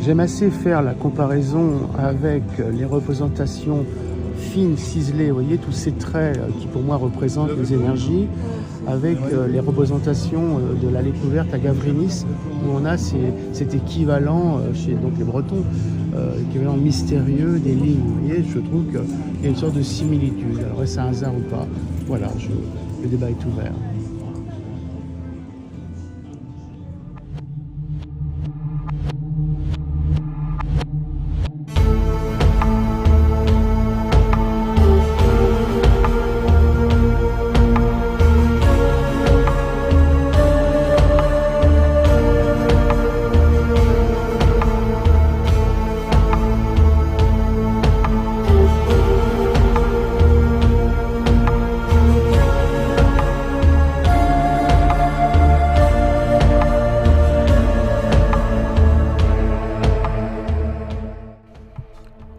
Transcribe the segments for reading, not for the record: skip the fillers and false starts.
J'aime assez faire la comparaison avec les représentations fines, ciselées, vous voyez, tous ces traits qui pour moi représentent les énergies, avec les représentations de la découverte à Gavrinis, où on a cet équivalent chez donc, les Bretons, équivalent mystérieux des lignes. Vous voyez, je trouve qu'il y a une sorte de similitude. Alors est-ce un hasard ou pas? Voilà, le débat est ouvert.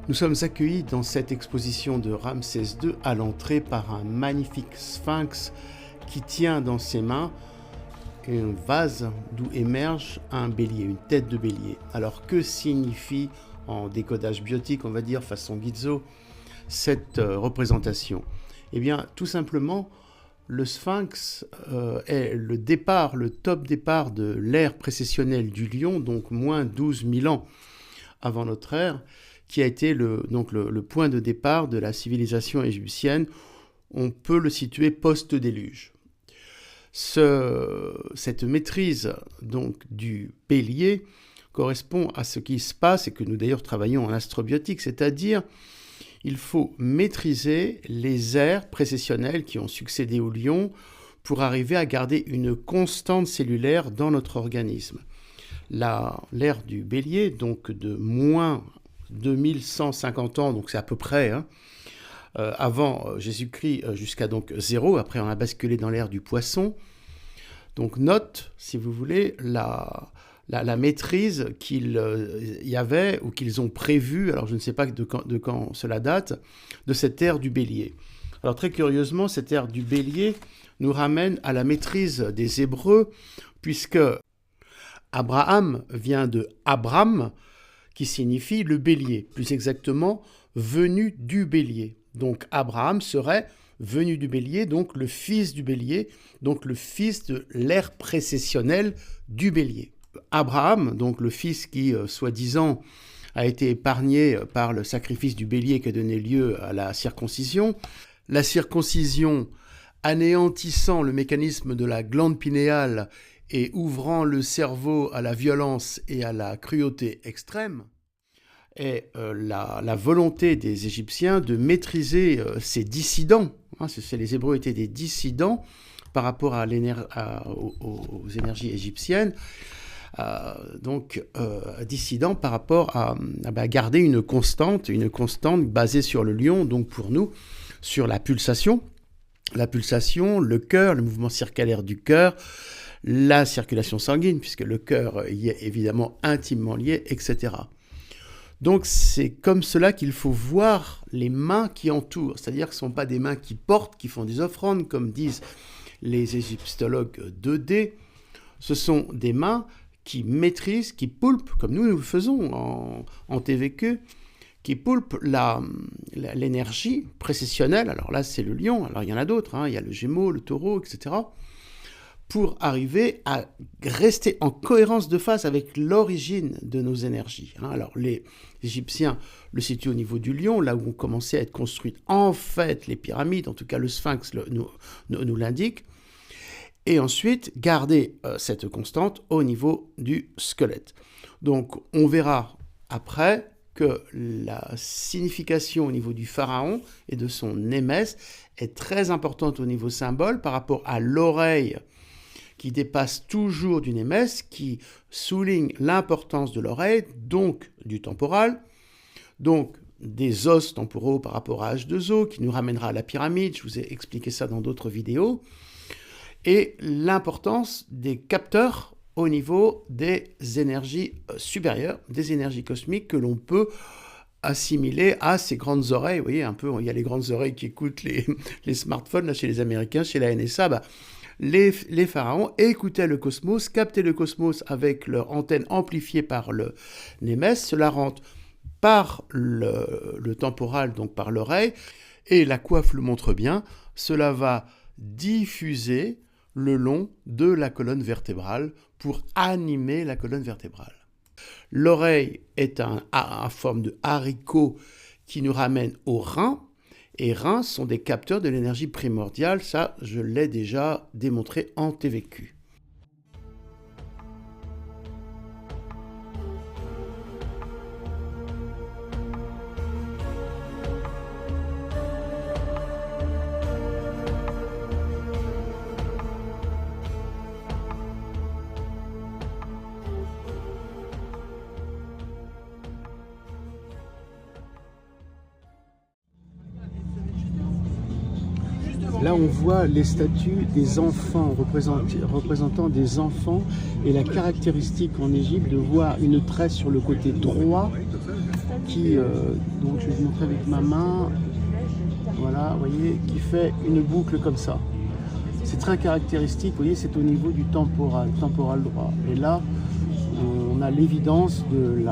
Nous sommes accueillis dans cette exposition de Ramsès II à l'entrée par un magnifique sphinx qui tient dans ses mains un vase d'où émerge un bélier, une tête de bélier. Alors que signifie en décodage biotique, on va dire façon Guizot, cette représentation? Eh bien, tout simplement, le sphinx est le départ, le top départ de l'ère précessionnelle du lion, donc moins 12 000 ans avant notre ère, qui a été le point de départ de la civilisation égyptienne. On peut le situer post-déluge. Cette maîtrise donc du bélier correspond à ce qui se passe et que nous d'ailleurs travaillons en astrobiotique, c'est-à-dire il faut maîtriser les ères précessionnelles qui ont succédé au lion pour arriver à garder une constante cellulaire dans notre organisme. L'ère du bélier, donc de moins 2150 ans, donc c'est à peu près avant Jésus-Christ jusqu'à donc 0, après on a basculé dans l'ère du poisson. Donc note, si vous voulez, la maîtrise qu'il y avait ou qu'ils ont prévu, alors je ne sais pas de quand cela date, de cette ère du bélier. Alors très curieusement, cette ère du bélier nous ramène à la maîtrise des Hébreux, puisque Abraham vient de Abram, qui signifie le bélier, plus exactement venu du bélier. Donc Abraham serait venu du bélier, donc le fils du bélier, donc le fils de l'ère précessionnelle du bélier. Abraham, donc le fils qui, soi-disant, a été épargné par le sacrifice du bélier qui a donné lieu à la circoncision anéantissant le mécanisme de la glande pinéale et ouvrant le cerveau à la violence et à la cruauté extrême, est la volonté des Égyptiens de maîtriser ces dissidents. Les Hébreux étaient des dissidents par rapport aux énergies égyptiennes, dissidents par rapport à garder une constante basée sur le lion, donc pour nous, sur la pulsation, le cœur, le mouvement circulaire du cœur, la circulation sanguine, puisque le cœur y est évidemment intimement lié, etc. Donc c'est comme cela qu'il faut voir les mains qui entourent, c'est-à-dire que ce ne sont pas des mains qui portent, qui font des offrandes, comme disent les égyptologues 2D, ce sont des mains qui maîtrisent, qui poulpent, comme nous le faisons en TVQ, qui poulpent l'énergie précessionnelle. Alors là, c'est le lion, alors il y en a d'autres, il y a le gémeau, le taureau, etc., pour arriver à rester en cohérence de phase avec l'origine de nos énergies. Alors les Égyptiens le situent au niveau du lion, là où ont commencé à être construites en fait les pyramides, en tout cas le sphinx nous l'indique, et ensuite garder cette constante au niveau du squelette. Donc on verra après que la signification au niveau du pharaon et de son émesse est très importante au niveau symbole par rapport à l'oreille qui dépasse toujours d'une émesse, qui souligne l'importance de l'oreille, donc du temporal, donc des os temporaux par rapport à H2O, qui nous ramènera à la pyramide, je vous ai expliqué ça dans d'autres vidéos, et l'importance des capteurs au niveau des énergies supérieures, des énergies cosmiques que l'on peut assimiler à ces grandes oreilles. Vous voyez, un peu, il y a les grandes oreilles qui écoutent les smartphones, là, chez les Américains, chez la NSA, les pharaons écoutaient le cosmos, captaient le cosmos avec leur antenne amplifiée par le némès, cela rentre par le temporal, donc par l'oreille, et la coiffe le montre bien, cela va diffuser le long de la colonne vertébrale pour animer la colonne vertébrale. L'oreille est en forme de haricot qui nous ramène aux reins, et reins sont des capteurs de l'énergie primordiale, ça je l'ai déjà démontré en TVQ. Là, on voit les statues des enfants, représentant des enfants, et la caractéristique en Égypte de voir une tresse sur le côté droit qui, donc je vais vous montrer avec ma main, voilà, vous voyez, qui fait une boucle comme ça. C'est très caractéristique, vous voyez, c'est au niveau du temporal droit. Et là, on a l'évidence de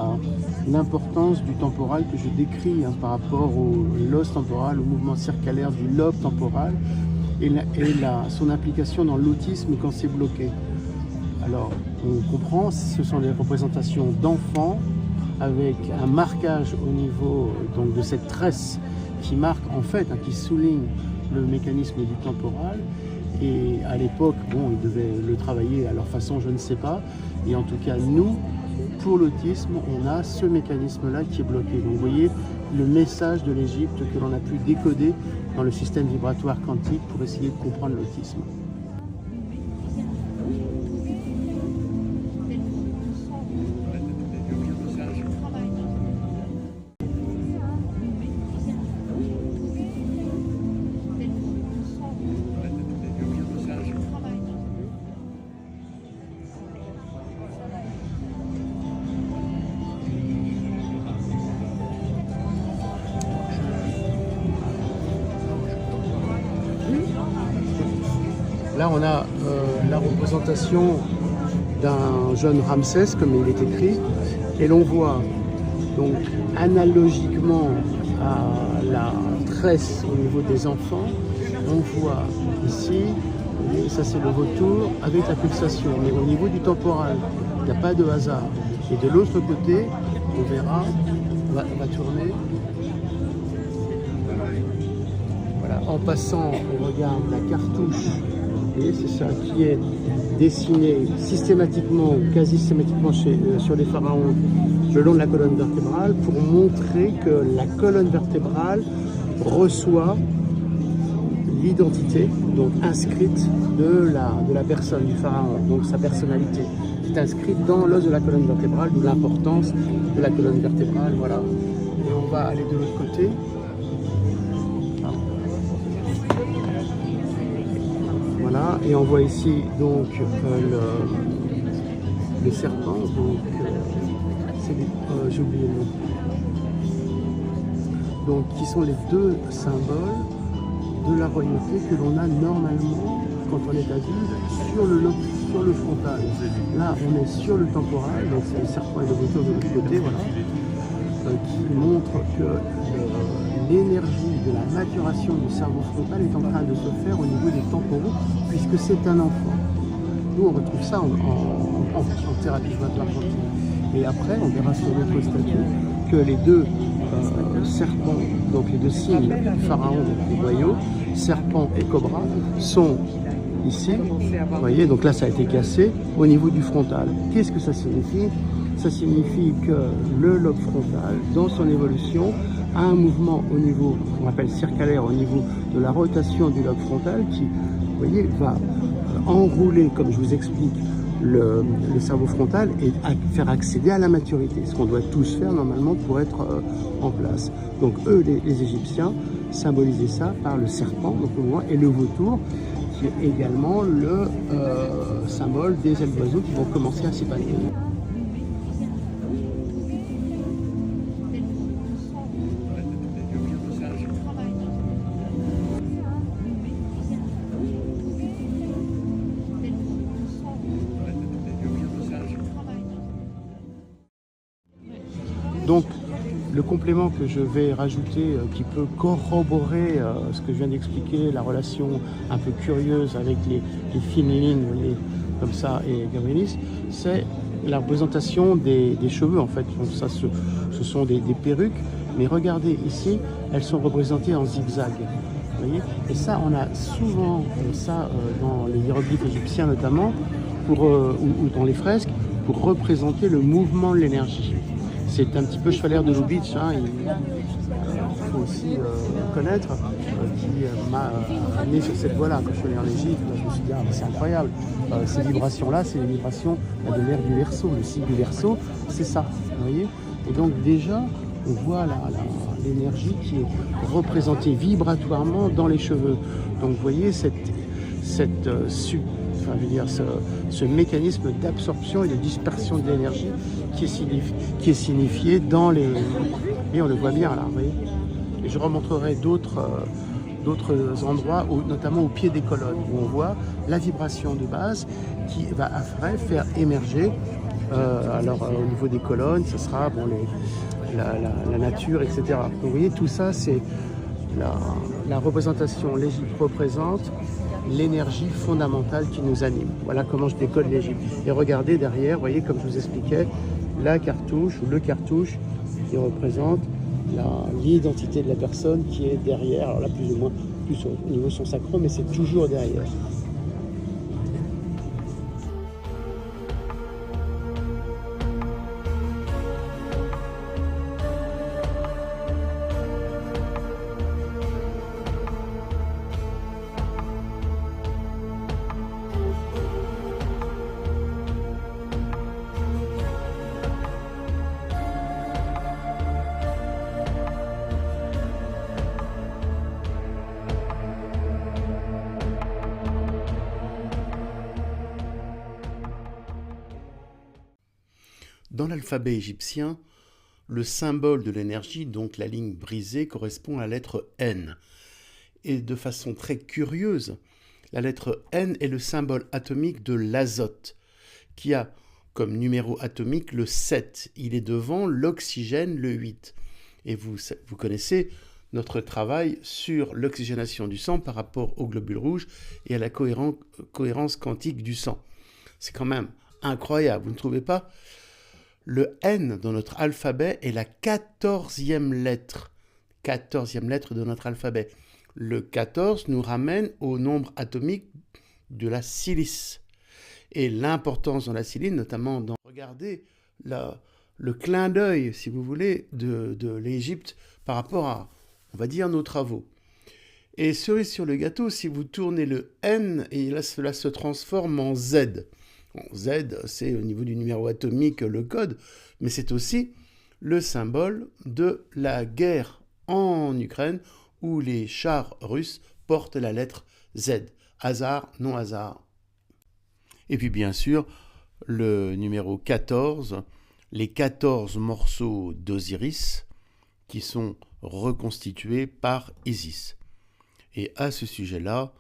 l'importance du temporal que je décris par rapport au l'os temporal, au mouvement circulaire du lobe temporal et son implication dans l'autisme quand c'est bloqué. Alors, on comprend, ce sont des représentations d'enfants avec un marquage au niveau donc, de cette tresse qui marque en fait, qui souligne le mécanisme du temporal. Et à l'époque, bon, ils devaient le travailler à leur façon, je ne sais pas. Et en tout cas, nous, pour l'autisme, on a ce mécanisme-là qui est bloqué. Donc vous voyez le message de l'Égypte que l'on a pu décoder dans le système vibratoire quantique pour essayer de comprendre l'autisme. Là, on a la représentation d'un jeune Ramsès, comme il est écrit, et l'on voit donc analogiquement à la tresse au niveau des enfants, on voit ici, et ça c'est le retour avec la pulsation, mais au niveau du temporal, il n'y a pas de hasard. Et de l'autre côté, on verra, on va tourner. Voilà, en passant, on regarde la cartouche. Et c'est ça qui est dessiné systématiquement ou quasi systématiquement sur les pharaons le long de la colonne vertébrale pour montrer que la colonne vertébrale reçoit l'identité donc inscrite de la personne, du pharaon, donc sa personnalité qui est inscrite dans l'os de la colonne vertébrale, d'où l'importance de la colonne vertébrale. Voilà. Et on va aller de l'autre côté. Voilà, et on voit ici donc le serpent, donc j'ai oublié le nom. Donc qui sont les deux symboles de la royauté que l'on a normalement quand on est adulte sur le frontal. Là on est sur le temporal, donc c'est le serpent et le vautour de l'autre côté, voilà, qui montre que l'énergie de la maturation du cerveau frontal est en train de se faire au niveau des temporaux, puisque c'est un enfant. Nous, on retrouve ça en thérapie vibratoire quantique. Et après, on verra sur notre statut que les deux serpents, donc les deux signes, pharaon, donc les boyaux, serpent et cobra, sont ici. Vous voyez, donc là, ça a été cassé au niveau du frontal. Qu'est-ce que ça signifie? Ça signifie que le lobe frontal, dans son évolution, a un mouvement au niveau, on appelle circulaire, au niveau de la rotation du lobe frontal qui, vous voyez, va enrouler, comme je vous explique, le cerveau frontal et faire accéder à la maturité, ce qu'on doit tous faire normalement pour être en place. Donc eux, les Égyptiens, symbolisaient ça par le serpent, donc le mouvement, et le vautour, qui est également le symbole des ailes d'oiseaux qui vont commencer à s'épanouir. Donc, le complément que je vais rajouter, qui peut corroborer ce que je viens d'expliquer, la relation un peu curieuse avec les fines lignes, comme ça, et Gabrielis, c'est la représentation des cheveux, en fait. Donc, ça, ce sont des perruques, mais regardez ici, elles sont représentées en zigzag. Vous voyez, et ça, on a souvent ça dans les hiéroglyphes égyptiens notamment, ou dans les fresques, pour représenter le mouvement de l'énergie. C'est un petit peu Chevalier de Lubitsch, hein, il faut aussi connaître, qui m'a amené sur cette voie-là. Quand je suis allé en Égypte, je me suis dit, ah, c'est incroyable, ces vibrations-là, c'est les vibrations de l'ère du Verseau, le signe du Verseau, c'est ça, vous voyez. Et donc déjà, on voit l'énergie qui est représentée vibratoirement dans les cheveux. Donc vous voyez ce mécanisme d'absorption et de dispersion de l'énergie qui est signifié dans les... Et on le voit bien là, vous voyez. Et je remontrerai d'autres endroits, notamment au pied des colonnes, où on voit la vibration de base qui va après faire émerger, au niveau des colonnes, ce sera la nature, etc. Donc vous voyez, tout ça, c'est la représentation. L'Égypte représente l'énergie fondamentale qui nous anime. Voilà comment je décode l'Égypte. Et regardez derrière, vous voyez, comme je vous expliquais, la cartouche ou le cartouche qui représente l'identité de la personne qui est derrière. Alors là, plus ou moins, plus au niveau de son sacrum, mais c'est toujours derrière. Dans l'alphabet égyptien, le symbole de l'énergie, donc la ligne brisée, correspond à la lettre N. Et de façon très curieuse, la lettre N est le symbole atomique de l'azote, qui a comme numéro atomique le 7. Il est devant l'oxygène, le 8. Et vous connaissez notre travail sur l'oxygénation du sang par rapport aux globules rouges et à la cohérence quantique du sang. C'est quand même incroyable, vous ne trouvez pas ? Le N dans notre alphabet est la 14e lettre. 14e lettre de notre alphabet. Le 14 nous ramène au nombre atomique de la silice. Et l'importance dans la silice, notamment dans... Regardez le clin d'œil, si vous voulez, de l'Égypte par rapport à, on va dire, nos travaux. Et cerise sur le gâteau, si vous tournez le N, et là cela se transforme en Z. Bon, Z, c'est au niveau du numéro atomique le code, mais c'est aussi le symbole de la guerre en Ukraine où les chars russes portent la lettre Z. Hasard, non hasard. Et puis bien sûr, le numéro 14, les 14 morceaux d'Osiris qui sont reconstitués par Isis. Et à ce sujet-là,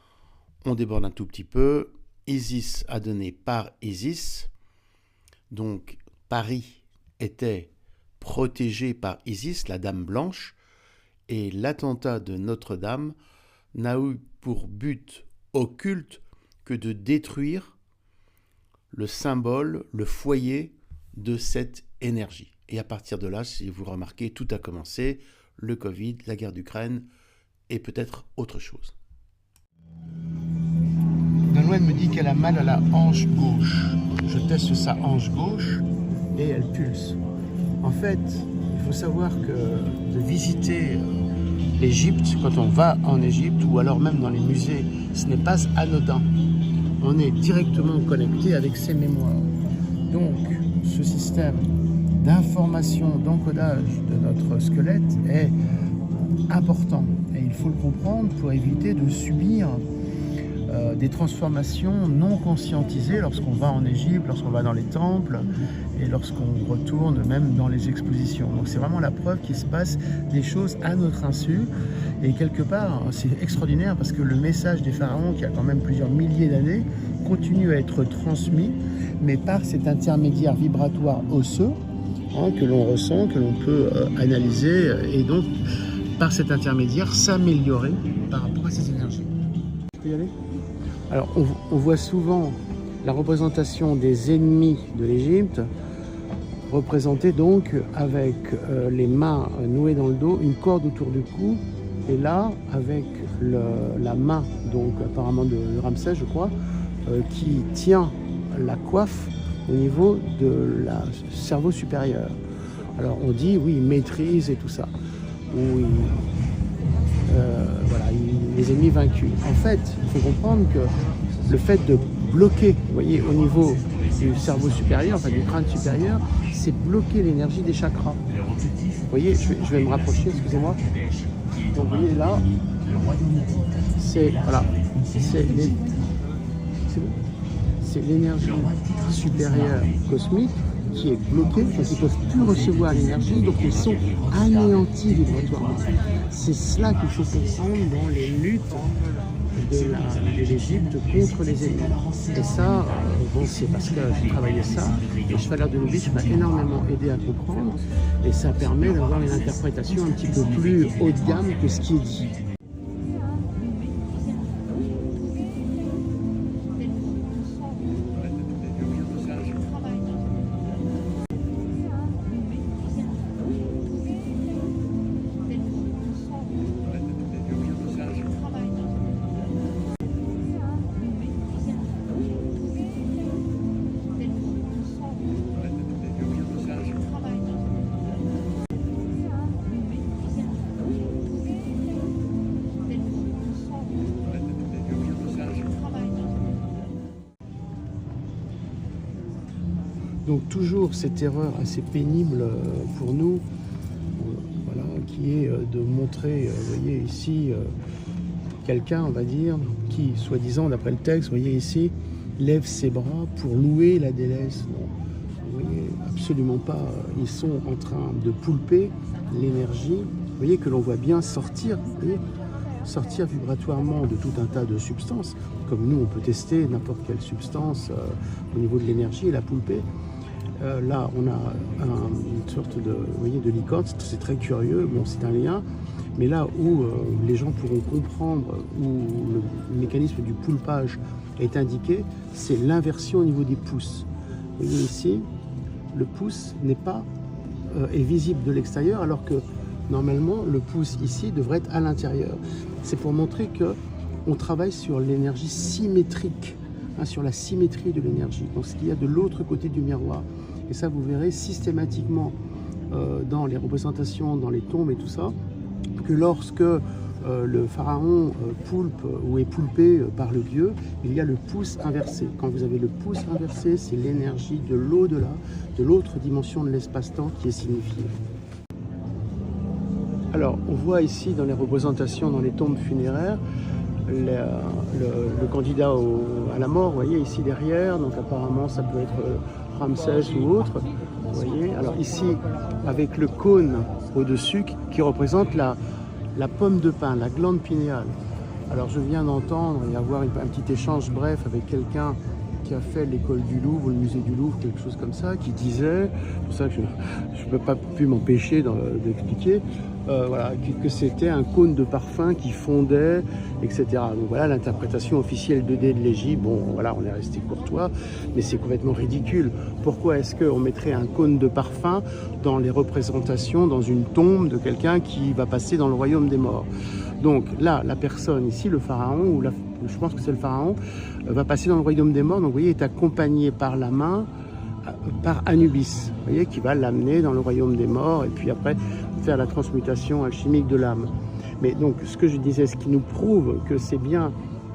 on déborde un tout petit peu. Isis a donné par Isis, donc Paris était protégé par Isis, la Dame Blanche, et l'attentat de Notre-Dame n'a eu pour but occulte que de détruire le symbole, le foyer de cette énergie. Et à partir de là, si vous remarquez, tout a commencé, le Covid, la guerre d'Ukraine et peut-être autre chose. Nolwenn me dit qu'elle a mal à la hanche gauche. Je teste sa hanche gauche et elle pulse. En fait, il faut savoir que de visiter l'Égypte, quand on va en Égypte ou alors même dans les musées, ce n'est pas anodin. On est directement connecté avec ses mémoires. Donc, ce système d'information, d'encodage de notre squelette est important. Et il faut le comprendre pour éviter de subir des transformations non conscientisées lorsqu'on va en Égypte, lorsqu'on va dans les temples et lorsqu'on retourne même dans les expositions. Donc c'est vraiment la preuve qu'il se passe des choses à notre insu et quelque part c'est extraordinaire parce que le message des pharaons qui a quand même plusieurs milliers d'années continue à être transmis mais par cet intermédiaire vibratoire osseux hein, que l'on ressent, que l'on peut analyser et donc par cet intermédiaire s'améliorer par rapport à ces énergies. Je peux y aller? Alors on voit souvent la représentation des ennemis de l'Égypte, représentée donc avec les mains nouées dans le dos, une corde autour du cou, et là avec la main, donc apparemment de Ramsès je crois, qui tient la coiffe au niveau de la cerveau supérieur. Alors on dit oui, il maîtrise et tout ça, ou voilà, les ennemis vaincus. En fait, il faut comprendre que le fait de bloquer, vous voyez, au niveau du cerveau supérieur, enfin du crâne supérieur, c'est bloquer l'énergie des chakras. Vous voyez, je vais me rapprocher, excusez-moi. Donc vous voyez là, c'est voilà, c'est l'énergie supérieure cosmique qui est bloquée, parce qu'ils ne peuvent plus recevoir l'énergie, donc ils sont anéantis vibratoirement. C'est cela qu'il faut comprendre dans les luttes de l'Égypte contre les ennemis. Et ça, bon, c'est parce que j'ai travaillé ça, et le Chevaler de Lubitsch m'a énormément aidé à comprendre, et ça permet d'avoir une interprétation un petit peu plus haut de gamme que ce qui est dit. Donc toujours cette erreur assez pénible pour nous, voilà, qui est de montrer, vous voyez ici, quelqu'un, on va dire, qui, soi-disant, d'après le texte, vous voyez ici, lève ses bras pour louer la déesse. Non, vous voyez, absolument pas. Ils sont en train de poulper l'énergie, vous voyez, que l'on voit bien sortir, vous voyez, sortir vibratoirement de tout un tas de substances, comme nous on peut tester n'importe quelle substance au niveau de l'énergie et la poulper. Là on a une sorte de, vous voyez, de licorne, c'est très curieux, bon c'est un lien, mais là où les gens pourront comprendre où le mécanisme du poulpage est indiqué, c'est l'inversion au niveau des pouces. Vous voyez ici, le pouce n'est pas est visible de l'extérieur, alors que normalement le pouce ici devrait être à l'intérieur. C'est pour montrer que on travaille sur l'énergie symétrique, hein, sur la symétrie de l'énergie, donc ce qu'il y a de l'autre côté du miroir. Et ça, vous verrez systématiquement dans les représentations, dans les tombes et tout ça, que lorsque le pharaon poulpe ou est poulpé par le dieu, il y a le pouce inversé. Quand vous avez le pouce inversé, c'est l'énergie de l'au-delà, de l'autre dimension de l'espace-temps qui est signifiée. Alors, on voit ici dans les représentations, dans les tombes funéraires, le candidat à la mort, vous voyez ici derrière, donc apparemment ça peut être Ramsès ou autre, vous voyez. Alors ici, avec le cône au-dessus qui représente la pomme de pin, la glande pinéale. Alors je viens d'entendre et avoir un petit échange bref avec quelqu'un qui a fait l'école du Louvre, le musée du Louvre, quelque chose comme ça, qui disait, pour ça que je ne peux pas plus m'empêcher d'expliquer, voilà, que c'était un cône de parfum qui fondait, etc. Donc voilà l'interprétation officielle 2D de l'Égypte. Bon, voilà, on est resté courtois, mais c'est complètement ridicule. Pourquoi est-ce qu'on mettrait un cône de parfum dans les représentations, dans une tombe de quelqu'un qui va passer dans le royaume des morts? Donc là, la personne ici, le pharaon, ou je pense que c'est le pharaon, va passer dans le royaume des morts. Donc vous voyez, est accompagné par la main, par Anubis, vous voyez, qui va l'amener dans le royaume des morts et puis après faire la transmutation alchimique de l'âme. Mais donc ce que je disais, ce qui nous prouve que c'est bien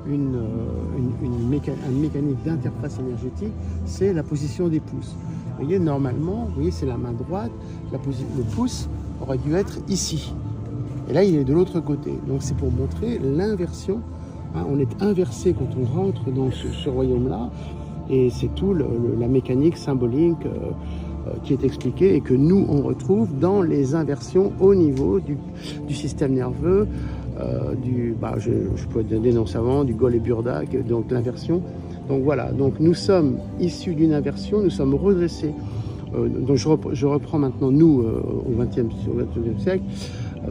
un mécanisme d'interface énergétique, c'est la position des pouces. Vous voyez, normalement, vous voyez, c'est la main droite, le pouce aurait dû être ici. Et là, il est de l'autre côté. Donc c'est pour montrer l'inversion. Hein, on est inversé quand on rentre dans ce royaume-là. Et c'est tout la mécanique symbolique qui est expliquée et que nous, on retrouve dans les inversions au niveau du système nerveux, je peux donner noms savants, du Gol et Burdak, donc l'inversion. Donc voilà, donc nous sommes issus d'une inversion, nous sommes redressés Donc je reprends maintenant, nous, au XXe siècle,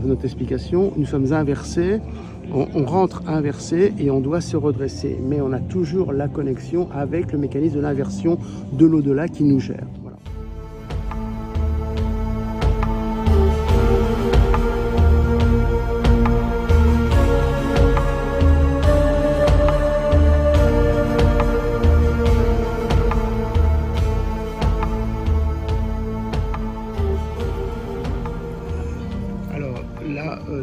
notre explication. Nous sommes inversés, on rentre inversé et on doit se redresser. Mais on a toujours la connexion avec le mécanisme de l'inversion de l'au-delà qui nous gère. Voilà.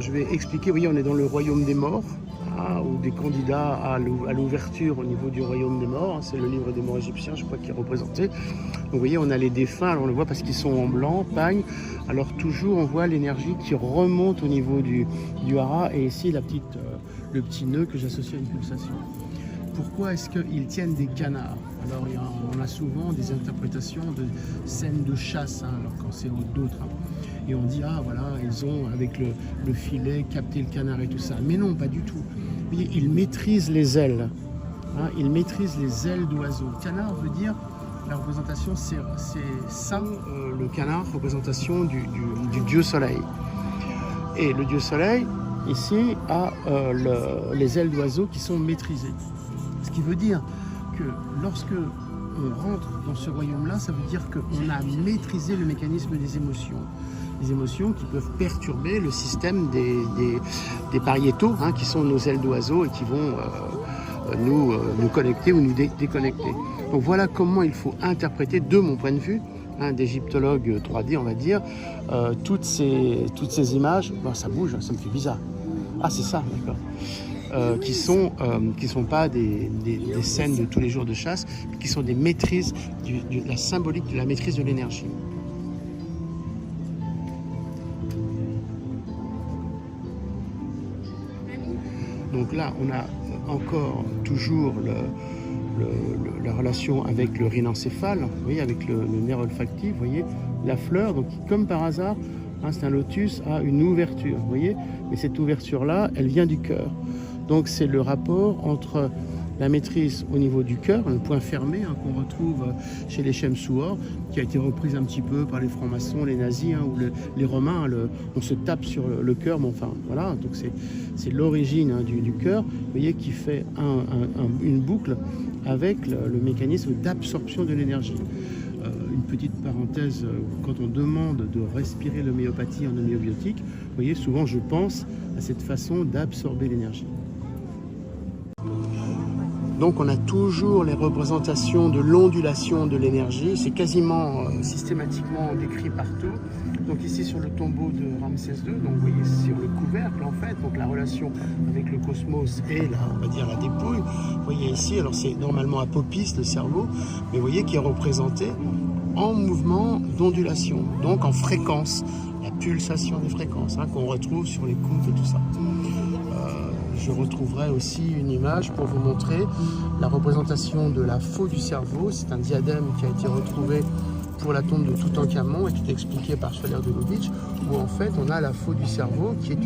Je vais expliquer, vous voyez, on est dans le royaume des morts, ou des candidats à l'ouverture au niveau du royaume des morts. C'est le livre des morts égyptiens, je crois, qui est représenté. Donc vous voyez, on a les défunts, alors on le voit parce qu'ils sont en blanc, pagne. Alors toujours, on voit l'énergie qui remonte au niveau du hara, et ici, le petit nœud que j'associe à une pulsation. Pourquoi est-ce qu'ils tiennent des canards? Alors, on a souvent des interprétations de scènes de chasse, alors quand c'est d'autres. Et on dit, ah voilà, ils ont, avec le filet, capté le canard et tout ça. Mais non, pas du tout. Vous voyez, ils maîtrisent les ailes. Ils maîtrisent les ailes d'oiseau. Canard veut dire, la représentation, c'est ça, le canard, représentation du dieu soleil. Et le dieu soleil, ici, a les ailes d'oiseau qui sont maîtrisées. Ce qui veut dire que lorsque on rentre dans ce royaume-là, ça veut dire qu'on a maîtrisé le mécanisme des émotions. Des émotions qui peuvent perturber le système des pariétaux, qui sont nos ailes d'oiseau et qui vont nous connecter ou nous déconnecter. Donc voilà comment il faut interpréter, de mon point de vue, d'égyptologue 3D, on va dire, toutes ces images. Ça bouge, ça me fait bizarre. Ah, c'est ça, d'accord. Qui sont pas des scènes de tous les jours de chasse, mais qui sont des maîtrises de la symbolique, de la maîtrise de l'énergie. Donc là, on a encore toujours la relation avec le rhinencéphale, vous voyez, avec le nerf olfactif, vous voyez, la fleur, donc comme par hasard, c'est un lotus, a une ouverture, vous voyez, mais cette ouverture-là, elle vient du cœur. Donc c'est le rapport entre la maîtrise au niveau du cœur, un point fermé qu'on retrouve chez les Chemsuor, qui a été reprise un petit peu par les francs-maçons, les nazis ou les romains. On se tape sur le cœur, mais enfin voilà, donc c'est l'origine du cœur, vous voyez, qui fait une boucle avec le mécanisme d'absorption de l'énergie. Une petite parenthèse, quand on demande de respirer l'homéopathie en homéobiotique, vous voyez, souvent je pense à cette façon d'absorber l'énergie. Donc on a toujours les représentations de l'ondulation de l'énergie, c'est quasiment systématiquement décrit partout. Donc ici sur le tombeau de Ramsès II, donc vous voyez sur le couvercle en fait, donc la relation avec le cosmos et on va dire la dépouille. Vous voyez ici, alors c'est normalement Apopis, le cerveau, mais vous voyez qui est représenté en mouvement d'ondulation, donc en fréquence, la pulsation des fréquences qu'on retrouve sur les coudes et tout ça. Je retrouverai aussi une image pour vous montrer la représentation de la faux du cerveau. C'est un diadème qui a été retrouvé pour la tombe de Toutankhamon et qui est expliqué par Schwaller de Lubitsch, où en fait on a la faux du cerveau qui est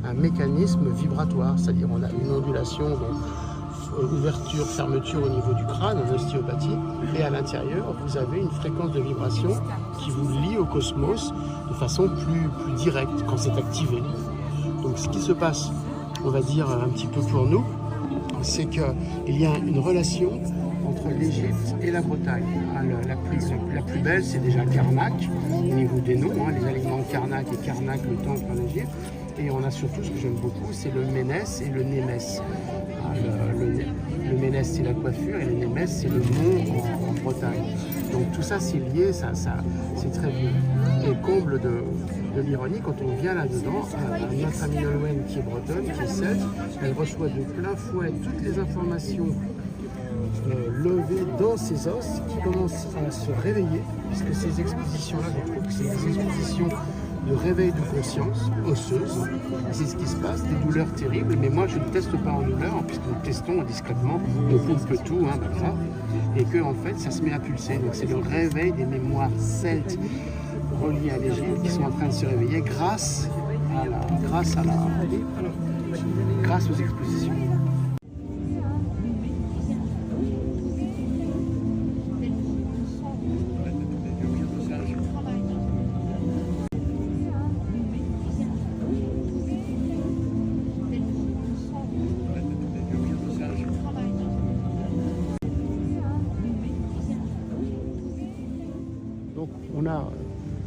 un mécanisme vibratoire, c'est-à-dire on a une ondulation, donc ouverture, fermeture au niveau du crâne, en ostéopathie, et à l'intérieur vous avez une fréquence de vibration qui vous lie au cosmos de façon plus directe quand c'est activé. Donc ce qui se passe, on va dire un petit peu pour nous, c'est qu'il y a une relation entre l'Égypte et la Bretagne. La plus belle, c'est déjà Karnak, au niveau des noms, les aliments de Karnak et Karnak, le temple en Égypte. Et on a surtout, ce que j'aime beaucoup, c'est le Ménès et le Némès. Le Ménès, c'est la coiffure, et le Némès, c'est le mont en Bretagne. Donc tout ça, c'est lié, c'est très bien. Et comble de l'ironie, quand on vient là-dedans, notre amie Nolwenn, qui est bretonne, qui est celte, elle reçoit de plein fouet toutes les informations levées dans ses os, qui commencent à se réveiller, puisque ces expositions-là, je trouve que c'est des expositions de réveil de conscience osseuse. C'est ce qui se passe, des douleurs terribles, mais moi je ne teste pas en douleur, puisque nous testons discrètement, on coupe tout, comme ça, et que en fait ça se met à pulser. Donc c'est le réveil des mémoires celtes reliées à l'Égypte qui sont en train de se réveiller grâce aux expositions.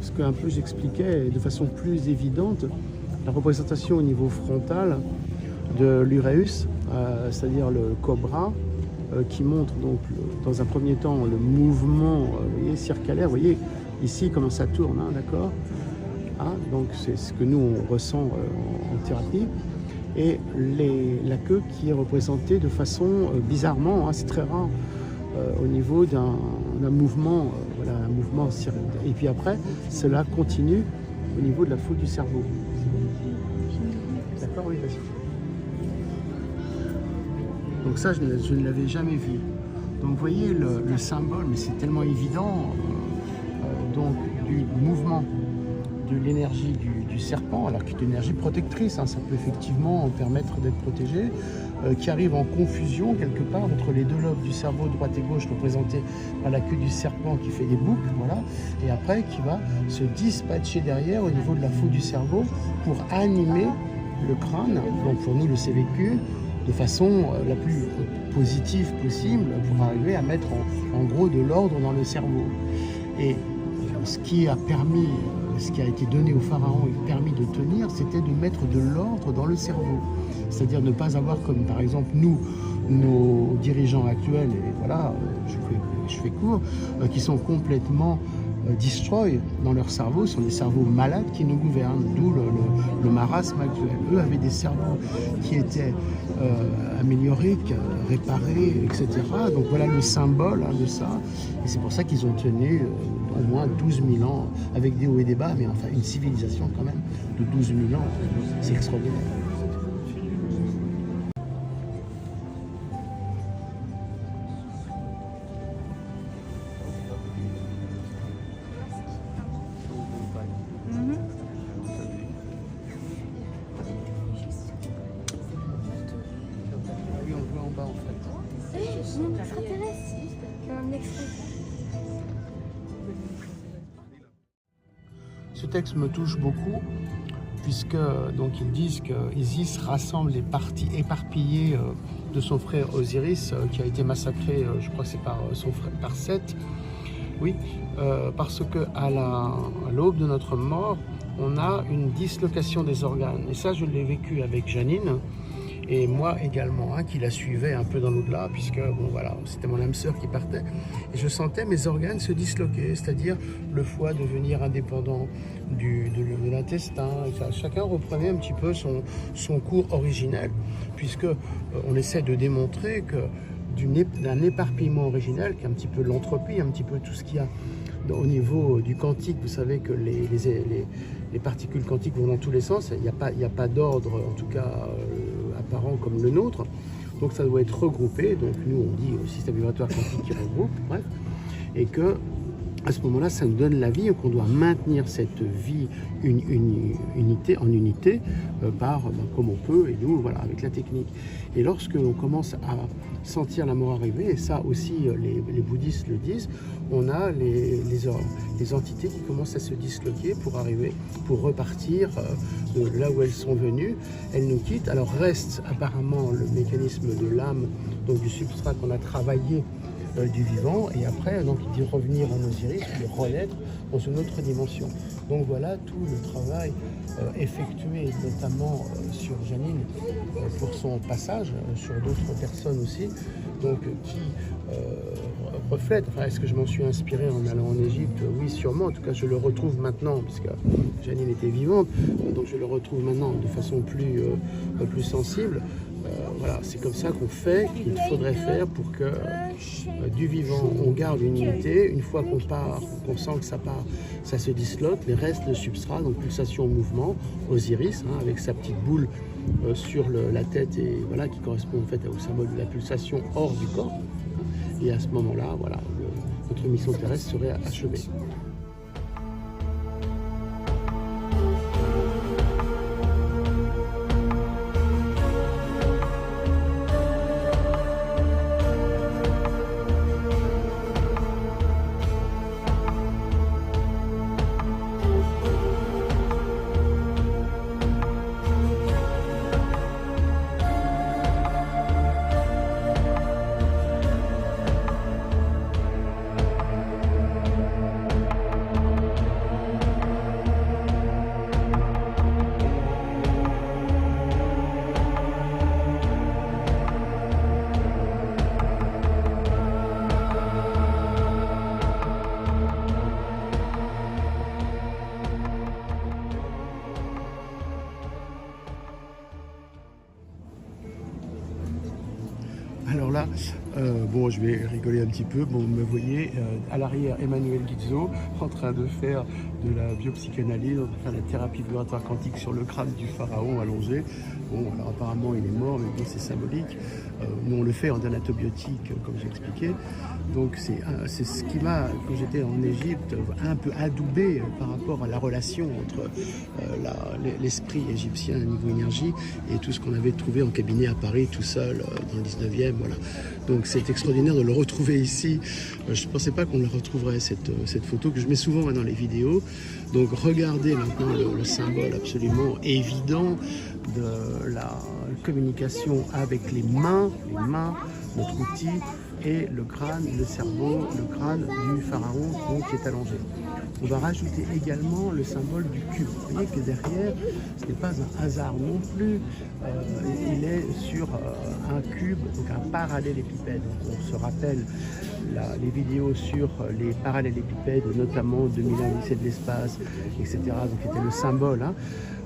ce que un peu j'expliquais de façon plus évidente, la représentation au niveau frontal de l'uræus, c'est-à-dire le cobra, qui montre donc dans un premier temps le mouvement vous voyez, circulaire. Vous voyez ici comment ça tourne, hein, d'accord, hein, donc c'est ce que nous on ressent en thérapie. Et la queue qui est représentée de façon bizarrement, hein, c'est très rare, au niveau d'un mouvement, voilà, un mouvement circulaire. Et puis après, cela continue au niveau de la foule du cerveau. D'accord, oui, vas-y. Donc ça, je ne l'avais jamais vu. Donc vous voyez le symbole, mais c'est tellement évident, donc du mouvement de l'énergie du serpent, alors qui est une énergie protectrice, hein, ça peut effectivement permettre d'être protégé, qui arrive en confusion quelque part entre les deux lobes du cerveau, droite et gauche, représentés par la queue du serpent qui fait des boucles, voilà, et après qui va se dispatcher derrière au niveau de la foule du cerveau pour animer le crâne, donc pour nous le CVQ, de façon la plus positive possible pour arriver à mettre en gros de l'ordre dans le cerveau. Et ce qui a permis, ce qui a été donné au pharaon et permis de tenir, c'était de mettre de l'ordre dans le cerveau. C'est-à-dire ne pas avoir comme par exemple nous, nos dirigeants actuels, et voilà, je fais court, qui sont complètement destroy dans leur cerveau, sont des cerveaux malades qui nous gouvernent, d'où le marasme actuel. Eux avaient des cerveaux qui étaient améliorés, réparés, etc. Donc voilà le symbole, hein, de ça. Et c'est pour ça qu'ils ont tenu au moins 12 000 ans, avec des hauts et des bas, mais enfin une civilisation quand même de 12 000 ans, c'est extraordinaire. Ce texte me touche beaucoup puisque donc ils disent qu'Isis rassemble les parties éparpillées de son frère Osiris qui a été massacré, je crois que c'est par son frère, par Seth. Oui, parce que à l'aube de notre mort, on a une dislocation des organes. Et ça, je l'ai vécu avec Janine. Et moi également, hein, qui la suivais un peu dans l'au-delà, puisque bon voilà, c'était mon âme sœur qui partait. Et je sentais mes organes se disloquer, c'est-à-dire le foie devenir indépendant de l'intestin. Chacun reprenait un petit peu son cours originel, puisque on essaie de démontrer que d'un éparpillement originel, qui est un petit peu l'entropie, un petit peu tout ce qu'il y a au niveau du quantique. Vous savez que les particules quantiques vont dans tous les sens, il n'y a pas d'ordre, en tout cas apparent comme le nôtre, donc ça doit être regroupé, donc nous on dit au système vibratoire quantique qui regroupe, bref, et que à ce moment-là, ça nous donne la vie, qu'on doit maintenir cette vie unité comme on peut, et nous, voilà, avec la technique. Et lorsque l'on commence à sentir la mort arriver, et ça aussi les bouddhistes le disent, on a les entités qui commencent à se disloquer pour repartir de là où elles sont venues. Elles nous quittent. Alors reste apparemment le mécanisme de l'âme, donc du substrat qu'on a travaillé du vivant, et après donc il dit revenir en Osiris, puis renaître dans une autre dimension. Donc voilà tout le travail effectué notamment sur Janine pour son passage, sur d'autres personnes aussi, donc qui reflète, enfin est-ce que je m'en suis inspiré en allant en Égypte? Oui, sûrement, en tout cas je le retrouve maintenant, puisque Janine était vivante, donc je le retrouve maintenant de façon plus sensible. Voilà, c'est comme ça qu'on fait, qu'il faudrait faire pour que du vivant, on garde une unité. Une fois qu'on part, qu'on sent que ça part, ça se disloque, les restes, le substrat, donc pulsation au mouvement, Osiris, hein, avec sa petite boule sur la tête, et voilà, qui correspond en fait au symbole de la pulsation hors du corps. Et à ce moment-là, voilà, notre mission terrestre serait achevée. Alors là, bon, je vais rigoler un petit peu. Bon, vous me voyez à l'arrière, Emmanuel Guizot en train de faire de la biopsychanalyse, en train de faire la thérapie vibratoire quantique sur le crâne du pharaon allongé. Bon, alors apparemment il est mort, mais bon, c'est symbolique. Nous on le fait en anatobiotique, comme j'ai expliqué. Donc c'est ce qui m'a, quand j'étais en Égypte, un peu adoubé par rapport à la relation entre l'esprit égyptien au niveau énergie et tout ce qu'on avait trouvé en cabinet à Paris tout seul dans le 19e. Voilà. Donc c'est extraordinaire de le retrouver ici. Je ne pensais pas qu'on le retrouverait, cette photo que je mets souvent dans les vidéos. Donc regardez maintenant le symbole absolument évident de la communication avec les mains, notre outil, et le crâne, le cerveau, le crâne du pharaon donc, qui est allongé. On va rajouter également le symbole du cube. Vous voyez que derrière, ce n'est pas un hasard non plus, il est sur un cube, donc un parallélépipède. On se rappelle les vidéos sur les parallélépipèdes, notamment 2001 lycée de l'espace, etc., donc qui était le symbole. Hein,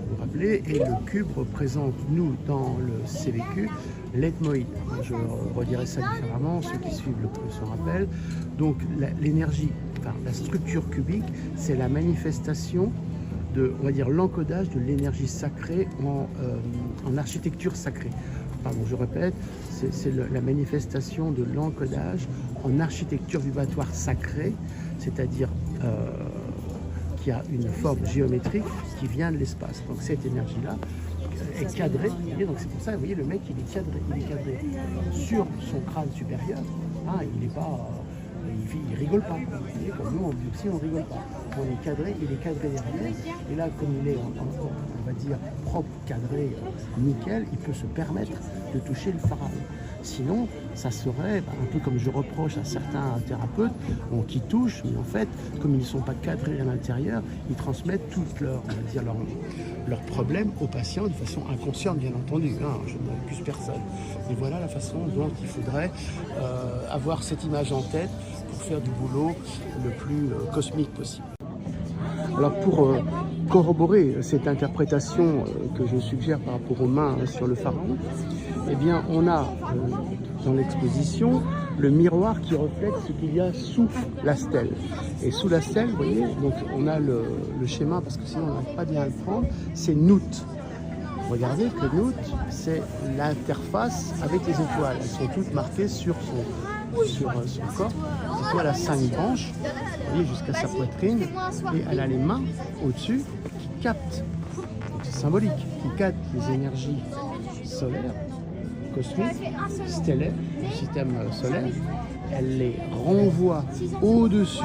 vous rappelez, et le cube représente, nous, dans le CVQ, l'ethmoïde. Je redirai ça différemment, ceux qui suivent se rappellent. Donc l'énergie, enfin, la structure cubique, c'est la manifestation de, on va dire, l'encodage de l'énergie sacrée en architecture sacrée. Pardon, je répète, c'est la manifestation de l'encodage en architecture vibratoire sacrée, c'est-à-dire qui a une forme géométrique qui vient de l'espace. Donc cette énergie-là est cadrée, donc c'est pour ça, vous voyez, le mec il est cadré sur son crâne supérieur, hein, il n'est pas, il rigole pas, comme nous en biopsie on rigole pas, on est cadré, il est cadré derrière, et là comme il est on va dire propre, cadré, nickel, il peut se permettre de toucher le pharaon. Sinon, ça serait un peu comme je reproche à certains thérapeutes qui touchent, mais en fait, comme ils ne sont pas cadrés à l'intérieur, ils transmettent tous leurs problèmes aux patients de façon inconsciente, bien entendu. Hein, je n'accuse personne. Et voilà la façon dont il faudrait avoir cette image en tête pour faire du boulot le plus cosmique possible. Alors pour corroborer cette interprétation que je suggère par rapport aux mains sur le pharaon, eh bien on a dans l'exposition le miroir qui reflète ce qu'il y a sous la stèle. Et sous la stèle, vous voyez, donc on a le schéma, parce que sinon on n'arrive pas bien à le prendre, c'est Nout. Regardez que Nout, c'est l'interface avec les étoiles. Elles sont toutes marquées sur son corps. Cette étoile a 5 branches, vous voyez, jusqu'à sa poitrine, et elle a les mains au-dessus qui captent, c'est symbolique, qui captent les énergies solaires, cosmiques, stellaires, du système solaire. Elle les renvoie au-dessus,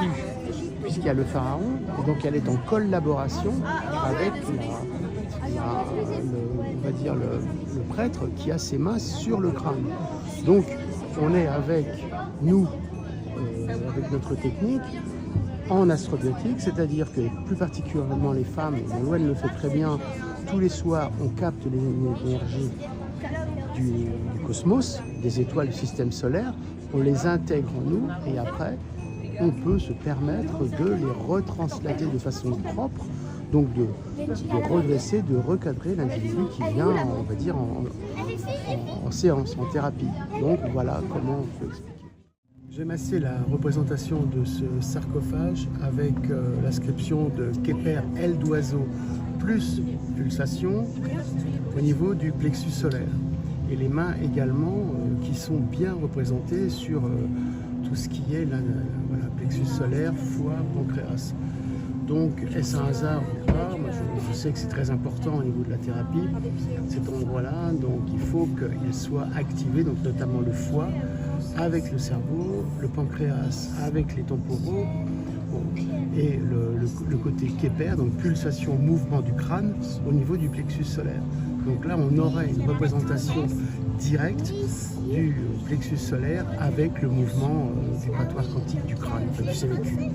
puisqu'il y a le pharaon, et donc elle est en collaboration avec on va dire le prêtre qui a ses mains sur le crâne. Donc on est avec nous, avec notre technique, en astrobiotique, c'est-à-dire que plus particulièrement les femmes, et Louen le fait très bien, tous les soirs on capte l'énergie du cosmos, des étoiles du système solaire, on les intègre en nous et après on peut se permettre de les retranslater de façon propre, donc de redresser, de recadrer l'individu qui vient, on va dire, en séance, en thérapie. Donc voilà comment on peut expliquer. J'ai massé la représentation de ce sarcophage avec l'inscription de Keper, aile d'oiseau, plus pulsation au niveau du plexus solaire. Et les mains également qui sont bien représentées sur tout ce qui est voilà, plexus solaire, foie, pancréas. Donc, est-ce un hasard ou pas? Moi, je sais que c'est très important au niveau de la thérapie, cet endroit-là. Donc, il faut qu'il soit activé, donc notamment le foie, avec le cerveau, le pancréas, avec les temporaux, bon, et le côté Keper, donc pulsation, mouvement du crâne au niveau du plexus solaire. Donc là, on aurait une représentation directe du plexus solaire avec le mouvement vibratoire quantique du crâne, enfin, du CVQ.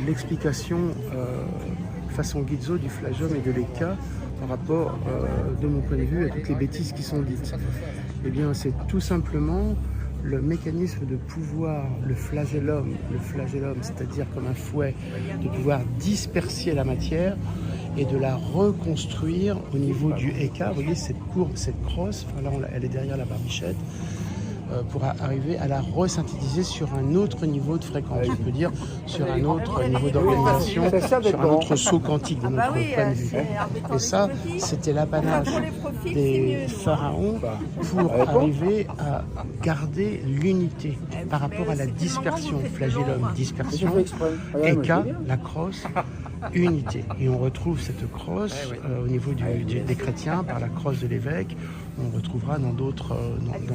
l'explication façon Guizot du flageum et de l'Eka par rapport, de mon point de vue, à toutes les bêtises qui sont dites. Eh bien, c'est tout simplement le mécanisme de pouvoir, le flagellum, c'est-à-dire comme un fouet, de pouvoir disperser la matière et de la reconstruire au niveau du Eka. Vous voyez cette courbe, cette crosse, enfin là elle est derrière la barbichette, pour arriver à la resynthétiser sur un autre niveau de fréquence, je peux dire, sur un autre niveau d'organisation, sur un autre saut quantique de notre point de vue. Et ça, c'était l'apanage des pharaons pour arriver à garder l'unité par rapport à la dispersion, flagellum, dispersion, Eka, la crosse, unité. Et on retrouve cette crosse au niveau des chrétiens par la crosse de l'évêque. On retrouvera dans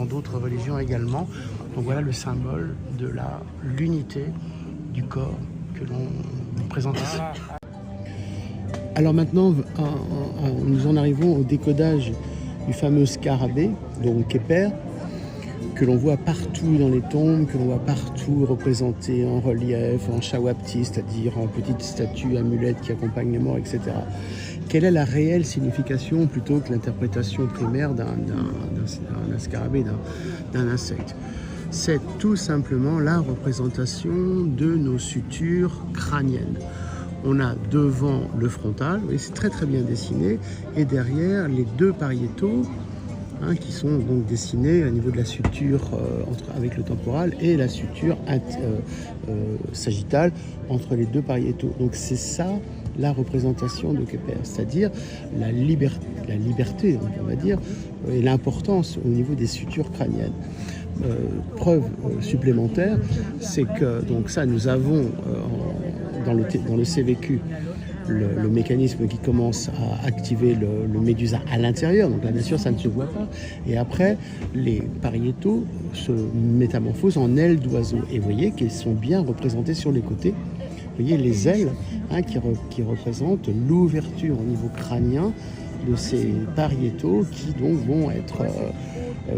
d'autres religions également. Donc voilà le symbole de l'unité du corps que l'on présente ici. Alors maintenant, nous en arrivons au décodage du fameux scarabée, donc Képer, que l'on voit partout dans les tombes, que l'on voit partout représenté en relief, en shawapti, c'est-à-dire en petites statues, amulettes qui accompagnent les morts, etc. Quelle est la réelle signification plutôt que l'interprétation primaire d'un scarabée, d'un insecte? C'est tout simplement la représentation de nos sutures crâniennes. On a devant le frontal, et c'est très très bien dessiné, et derrière les deux pariétaux, qui sont donc dessinés au niveau de la suture avec le temporal et la suture sagittale entre les deux pariétaux. Donc c'est ça la représentation de Képer, c'est-à-dire la liberté, on va dire, et l'importance au niveau des sutures crâniennes. Preuve supplémentaire, c'est que donc ça nous avons dans le CVQ le mécanisme qui commence à activer le médusa à l'intérieur, donc là bien sûr ça ne se voit pas, et après les pariétaux se métamorphosent en ailes d'oiseaux, et vous voyez qu'elles sont bien représentées sur les côtés. Vous voyez les ailes qui représentent l'ouverture au niveau crânien de ces pariétaux qui donc vont être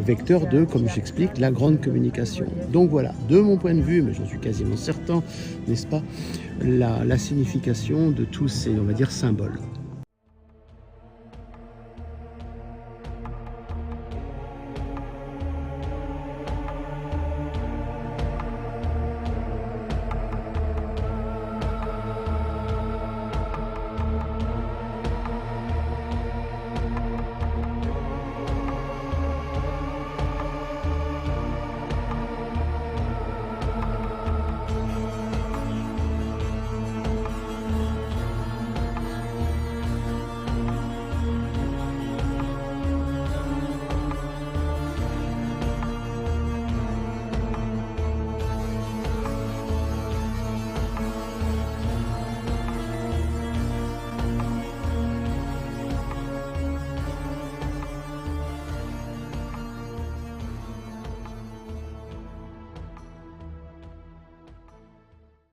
vecteurs de, comme j'explique, la grande communication. Donc voilà, de mon point de vue, mais j'en suis quasiment certain, n'est-ce pas, la signification de tous ces, on va dire, symboles.